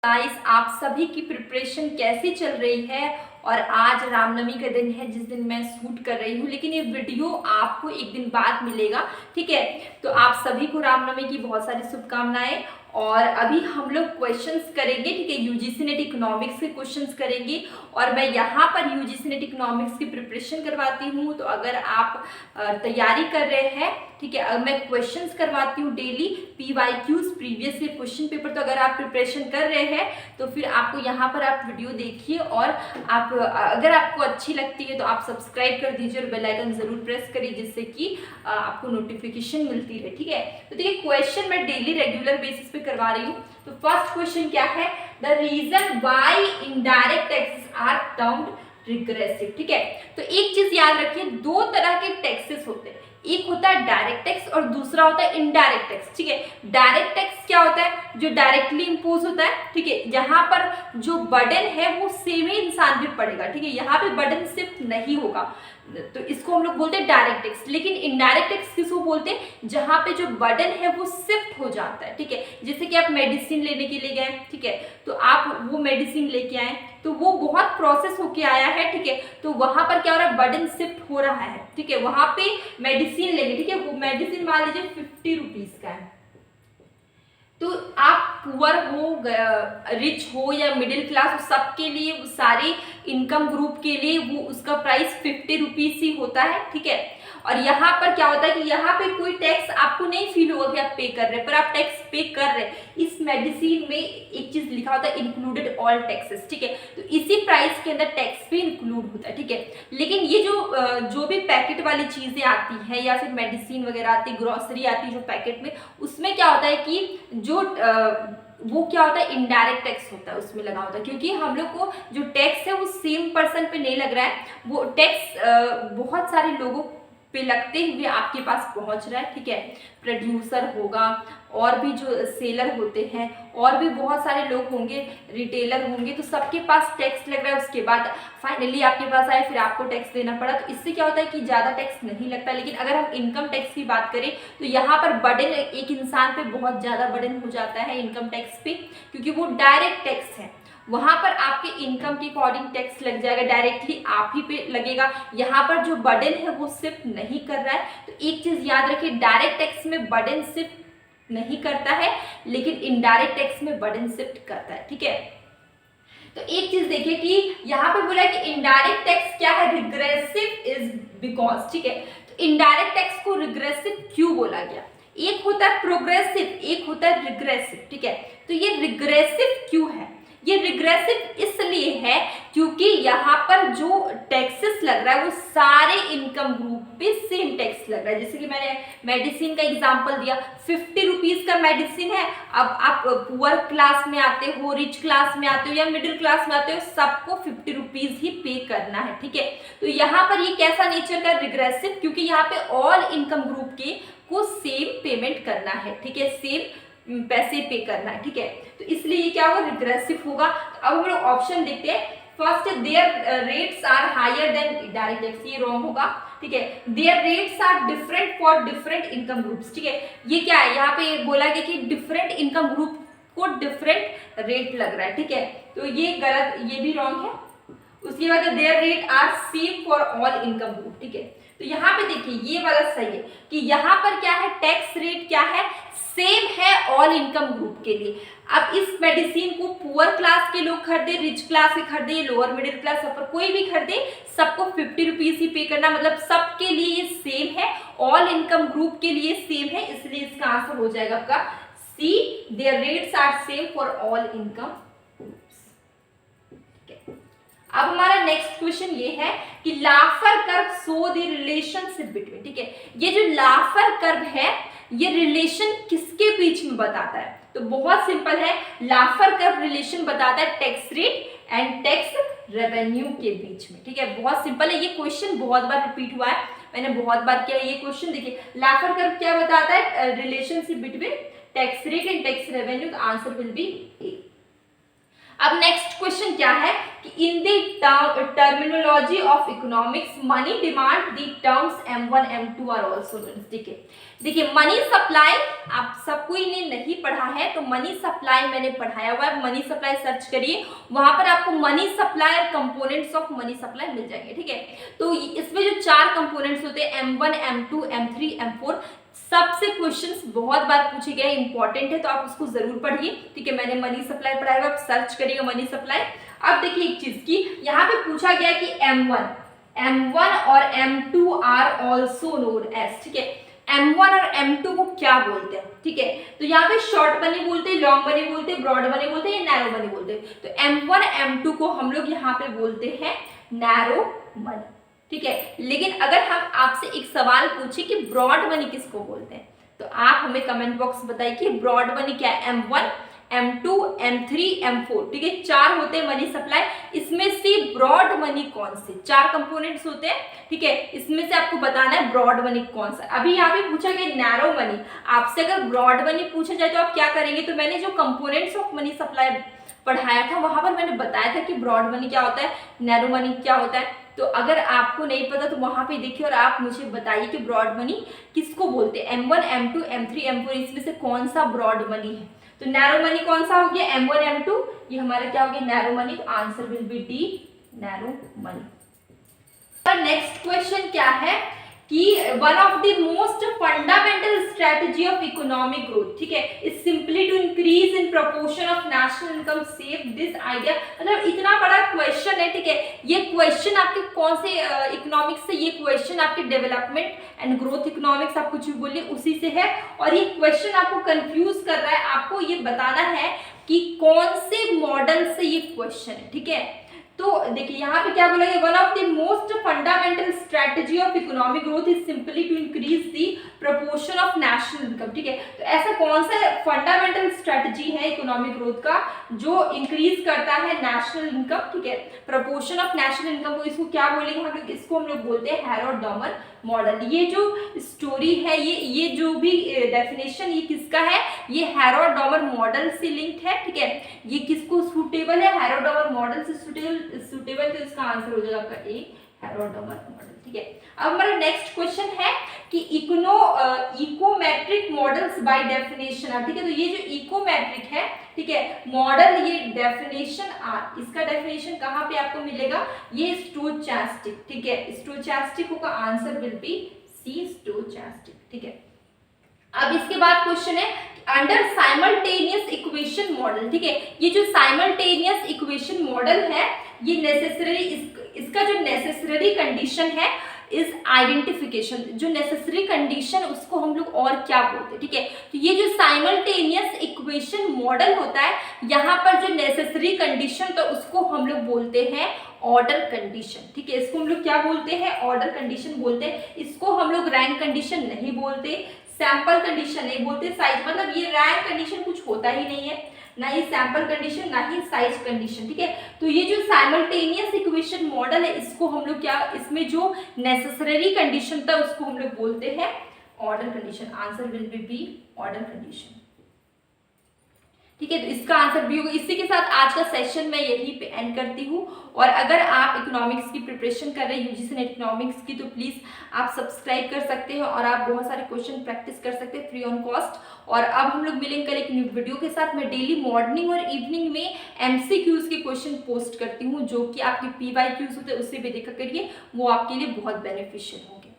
Guys, आप सभी की प्रिपरेशन कैसी चल रही है। और आज रामनवमी का दिन है जिस दिन मैं शूट कर रही हूँ, लेकिन ये वीडियो आपको एक दिन बाद मिलेगा। ठीक है, तो आप सभी को रामनवमी की बहुत सारी शुभकामनाएं। और अभी हम लोग क्वेश्चंस करेंगे। ठीक है, यूजीसी नेट इकोनॉमिक्स के क्वेश्चंस करेंगे और मैं यहाँ पर यूजीसी नेट इकोनॉमिक्स की प्रिपरेशन करवाती हूँ। तो अगर आप तैयारी कर रहे हैं, ठीक है, मैं क्वेश्चंस करवाती हूँ daily, PYQs previous year question paper. तो अगर आप प्रिपरेशन कर रहे हैं तो फिर आपको यहाँ पर आप वीडियो देखिए और आप अगर आपको अच्छी लगती है तो आप सब्सक्राइब कर दीजिए और बेल आइकन जरूर प्रेस करिए, जिससे कि आपको नोटिफिकेशन मिलती है। ठीक है, तो देखिए क्वेश्चन मैं डेली रेगुलर बेसिस पे करवा रही हूँ। तो फर्स्ट क्वेश्चन क्या है, the reason why indirect taxes are termed regressive. ठीक है, तो एक चीज याद रखिए, दो तरह के टैक्सेस होते हैं, एक होता है डायरेक्ट टैक्स और दूसरा होता है इनडायरेक्ट टैक्स। ठीक है, डायरेक्ट टैक्स क्या होता है, जो डायरेक्टली इंपोज होता है। ठीक है, यहाँ पर जो बर्डन है वो सेम ही इंसान पे पड़ेगा। ठीक है, यहाँ पे बर्डन शिफ्ट नहीं होगा, तो इसको हम लोग बोलते हैं डायरेक्ट टैक्स। लेकिन इनडायरेक्ट टैक्स किसको बोलते हैं, जहाँ पे जो बर्डन है वो शिफ्ट हो जाता है। ठीक है, जैसे कि आप मेडिसिन लेने के लिए गए, ठीक है, तो आप वो मेडिसिन लेके आए तो वो बहुत प्रोसेस होके आया है। ठीक है, तो वहां पर क्या हो रहा है, बर्डन शिफ्ट हो रहा है। ठीक है, वहां पे मेडिसिन लेंगे, ठीक है, वो मेडिसिन मान लीजिए 50 रुपीज का है, तो आप पुअर हो, रिच हो या मिडिल क्लास, सबके लिए, सारे इनकम ग्रुप के लिए वो उसका प्राइस 50 रुपीज ही होता है। ठीक है, और यहाँ पर क्या होता है कि यहाँ पे कोई टैक्स आपको नहीं फील होगा कि आप पे कर रहे हैं, पर आप टैक्स पे कर रहे हैं। इस मेडिसिन में एक चीज लिखा होता है, इंक्लूडेड ऑल टैक्सेस। ठीक है, तो इसी प्राइस के अंदर टैक्स भी इंक्लूड होता है। ठीक है, लेकिन ये जो भी पैकेट वाली चीजें आती है या फिर मेडिसिन वगैरह आती है, ग्रोसरी आती है जो पैकेट में, उसमें क्या होता है कि जो वो क्या होता है, इनडायरेक्ट टैक्स होता है, उसमें लगा होता है। क्योंकि हम लोग को जो टैक्स है वो सेम पर्सन पे नहीं लग रहा है, वो टैक्स बहुत सारे लोगों पे लगते हुए आपके पास पहुंच रहा है। ठीक है, प्रोड्यूसर होगा और भी जो सेलर होते हैं और भी बहुत सारे लोग होंगे, रिटेलर होंगे, तो सबके पास टैक्स लग रहा है। उसके बाद फाइनली आपके पास आए, फिर आपको टैक्स देना पड़ा। तो इससे क्या होता है कि ज़्यादा टैक्स नहीं लगता। लेकिन अगर हम इनकम टैक्स की बात करें तो यहाँ पर बर्डन एक इंसान पे बहुत ज़्यादा बर्डन हो जाता है इनकम टैक्स पे, क्योंकि वो डायरेक्ट टैक्स है। वहां पर आपके इनकम के अकॉर्डिंग टैक्स लग जाएगा, डायरेक्टली आप ही पे लगेगा। यहाँ पर जो बर्डन है वो शिफ्ट नहीं कर रहा है। तो एक चीज याद रखिए, डायरेक्ट टैक्स में बर्डन शिफ्ट नहीं करता है, लेकिन इनडायरेक्ट टैक्स में बर्डन शिफ्ट करता है। ठीक है, तो एक चीज देखिए कि यहाँ पे बोला कि इनडायरेक्ट टैक्स क्या है, रिग्रेसिव इज बिकॉज। ठीक है, तो इनडायरेक्ट टैक्स को रिग्रेसिव क्यों बोला गया, एक होता है प्रोग्रेसिव, एक होता है रिग्रेसिव। ठीक है, तो ये रिग्रेसिव क्यों है, ये रिग्रेसिव इसलिए है क्योंकि यहाँ पर जो टैक्सेस लग रहा है वो सारे इनकम ग्रुप पे सेम टैक्स लग रहा है। जैसे कि मैंने मेडिसिन का एग्जांपल दिया, 50 रुपीज का मेडिसिन है। अब आप पुअर क्लास में आते हो, रिच क्लास में आते हो या मिडिल क्लास में आते हो, सबको 50 रुपीज ही पे करना है। ठीक है, तो यहाँ पर ये कैसा नेचर का, रिग्रेसिव, क्योंकि यहाँ पे ऑल इनकम ग्रुप के को सेम पेमेंट करना है। ठीक है, सेम पैसे पे करना है। ठीक है, तो इसलिए ये क्या होगा, रिग्रेसिव होगा। अब हम लोग ऑप्शन देखते हैं। First, their rates are higher than direct tax, ये रॉन्ग होगा। ठीक है, their rates are different for different income groups. ठीक है, ये क्या है, यहाँ पे बोला गया कि डिफरेंट इनकम ग्रुप को डिफरेंट रेट लग रहा है। ठीक है, तो ये गलत, ये भी रॉन्ग है। उसके बाद their rate are same for all income group. ठीक है, तो यहाँ पे देखिए ये वाला सही है कि यहाँ पर क्या है, टैक्स रेट क्या है, सेम है ऑल इनकम ग्रुप के लिए। अब इस मेडिसिन को पुअर क्लास के लोग खरीदे, रिच क्लास के खरीदे, लोअर मिडिल क्लास, पर कोई भी खरीदे, सबको 50 रुपीज ही पे करना, मतलब सबके लिए ये सेम है, ऑल इनकम ग्रुप के लिए सेम है। इसलिए इसका आंसर हो जाएगा आपका see, their rates are same for all income. अब हमारा नेक्स्ट क्वेश्चन ये है कि Laffer curve show the relationship between. ठीक है, ये जो लाफर कर्व है ये रिलेशन किसके बीच में बताता है, तो बहुत सिंपल है, लाफर कर्व रिलेशन बताता है tax rate and tax revenue के बीच में। ठीक है, बहुत सिंपल है, ये क्वेश्चन बहुत बार रिपीट हुआ है, मैंने बहुत बार किया ये क्वेश्चन। देखिए लाफर कर्व क्या बताता है, relationship between tax rate and tax revenue, तो आंसर विल बी ए। अब नेक्स्ट क्वेश्चन क्या है कि in the terminology of economics money demand the terms M1 M2 are also known. ठीक है, देखिए मनी सप्लाई आप सब कोई ने नहीं पढ़ा है तो मनी सप्लाई मैंने पढ़ाया हुआ है, मनी सप्लाई सर्च करिए, वहां पर आपको मनी सप्लाई और कंपोनेंट्स ऑफ मनी सप्लाई मिल जाएंगे। ठीक है, तो इसमें जो 4 कंपोनेंट्स होते हैं M1, M2, M3, M4, सबसे क्वेश्चंस बहुत बार पूछे गए, इंपॉर्टेंट है तो आप उसको जरूर पढ़िए। ठीक है, मैंने मनी सप्लाई पढ़ाया हुआ, आप सर्च करिएगा मनी सप्लाई। अब देखिए एक चीज की यहाँ पे पूछा गया कि M1 और M2 are also known as, ठीक है, M1 और M2 को क्या बोलते हैं? ठीक है, तो यहाँ पे शॉर्ट मनी बोलते हैं, लॉन्ग मनी बोलते हैं, ब्रॉड मनी बोलते हैं या नैरो मनी बोलते हैं। तो M1 M2 को हम लोग यहाँ पे बोलते हैं नैरो मनी। ठीक है, लेकिन अगर हम आपसे एक सवाल पूछे कि ब्रॉड मनी किसको बोलते हैं, तो आप हमें कमेंट बॉक्स में बताइए कि ब्रॉड मनी क्या है। M1, M2, M3, M4, ठीक है, 4 होते हैं मनी सप्लाई। इसमें से ब्रॉड मनी कौन से? 4 कंपोनेंट्स होते हैं। ठीक है, इसमें से आपको बताना है ब्रॉड मनी कौन सा। अभी यहाँ पे पूछा गया नैरो मनी, आपसे अगर ब्रॉड मनी पूछा जाए तो आप क्या करेंगे? तो मैंने जो कंपोनेंट्स ऑफ मनी सप्लाई पढ़ाया था वहां पर मैंने बताया था कि ब्रॉड मनी क्या होता है, नैरो मनी क्या होता है। तो अगर आपको नहीं पता तो वहां पे देखिए और आप मुझे बताइए कि ब्रॉड मनी किसको बोलते हैं। M1, M2, M3, M4, इसमें से कौन सा ब्रॉड मनी है? तो नैरो मनी कौन सा हो गया? M1, M2, ये हमारा क्या हो गया? Narrow money. तो answer will be D, narrow money. Next question क्या है कि one of the most fundamental strategy of economic growth, ठीक है, is simply to increase in proportion of national income. Save this idea. मतलब इतना बड़ा question है, ठीक है, ये क्वेश्चन आपके कौन से इकोनॉमिक्स से? ये क्वेश्चन आपके डेवलपमेंट एंड ग्रोथ इकोनॉमिक्स, आप कुछ भी बोलिए, उसी से है। और ये क्वेश्चन आपको कंफ्यूज कर रहा है, आपको ये बताना है कि कौन से मॉडल से ये क्वेश्चन है। ठीक है, तो देखिए यहाँ पे क्या बोला गया, one of the most fundamental strategy of economic growth is simply to increase the proportion of national income. ठीक है, तो ऐसा कौन सा फंडामेंटल स्ट्रेटजी है इकोनॉमिक ग्रोथ का जो इंक्रीज करता है नेशनल इनकम? ठीक है, प्रोपोर्शन ऑफ नेशनल इनकम को इसको क्या बोलेंगे हम लोग? इसको हम लोग बोलते हैं हैरोड-डॉमर मॉडल। ये जो स्टोरी है, ये जो भी डेफिनेशन ये किसका है? ये हैरोड-डॉमर मॉडल से लिंक्ड है। ठीक है, ये किसको सूटेबल है? हैरोड-डॉमर मॉडल से सूटेबल, तो इसका आंसर हो जाएगा आपका ए, हैरोड-डॉमर मॉडल। ठीक है, अब हमारा नेक्स्ट क्वेश्चन है कि इकोमेट्रिक मॉडल्स बाय डेफिनेशन। ठीक है, तो ये जो इकोमेट्रिक है, ठीक है, मॉडल, ये डेफिनेशन आर, इसका डेफिनेशन कहाँ पे आपको मिलेगा? ये स्टोचैस्टिक। ठीक है, स्टोचैस्टिक का answer will be C, stochastic. ठीक है, अब इसके बाद क्वेश्चन है अंडर साइमल्टेनियस इक्वेशन मॉडल। ठीक है, ये जो साइमल्टेनियस इक्वेशन मॉडल है, ये नेसेसरी, इसका जो नेसेसरी कंडीशन है इज आइडेंटिफिकेशन। जो नेसेसरी कंडीशन उसको हम लोग और क्या बोलते हैं? ठीक है, तो ये जो साइमल्टेनियस इक्वेशन मॉडल होता है, यहाँ पर जो नेसेसरी कंडीशन तो उसको हम लोग बोलते हैं ऑर्डर कंडीशन। ठीक है, इसको हम लोग क्या बोलते हैं? ऑर्डर कंडीशन बोलते हैं। इसको हम लोग रैंक कंडीशन नहीं बोलते, सैंपल कंडीशन नहीं बोलते, साइज, मतलब ये रैंक कंडीशन कुछ होता ही नहीं है, ना ही सैंपल कंडीशन, ना ही साइज कंडीशन। ठीक है, तो ये जो साइमल्टेनियस इक्वेशन मॉडल है, इसको हम लोग क्या, इसमें जो नेसेसरी कंडीशन था उसको हम लोग बोलते हैं order condition. Answer will B order condition. ठीक है, तो इसका आंसर भी होगा। इसी के साथ आज का सेशन मैं यहीं पे एंड करती हूँ। और अगर आप इकोनॉमिक्स की प्रिपरेशन कर रहे हैं यूजीसी नेट इकोनॉमिक्स की, तो प्लीज़ आप सब्सक्राइब कर सकते हैं और आप बहुत सारे क्वेश्चन प्रैक्टिस कर सकते हैं फ्री ऑन कॉस्ट। और अब हम लोग मिलेंगे कल एक न्यू वीडियो के साथ। मैं डेली मॉर्निंग और इवनिंग में MCQs के क्वेश्चन पोस्ट करती हूँ, जो कि आपके PYQs होते हैं, उससे भी देखा करिए, वो आपके लिए बहुत बेनिफिशियल होंगे।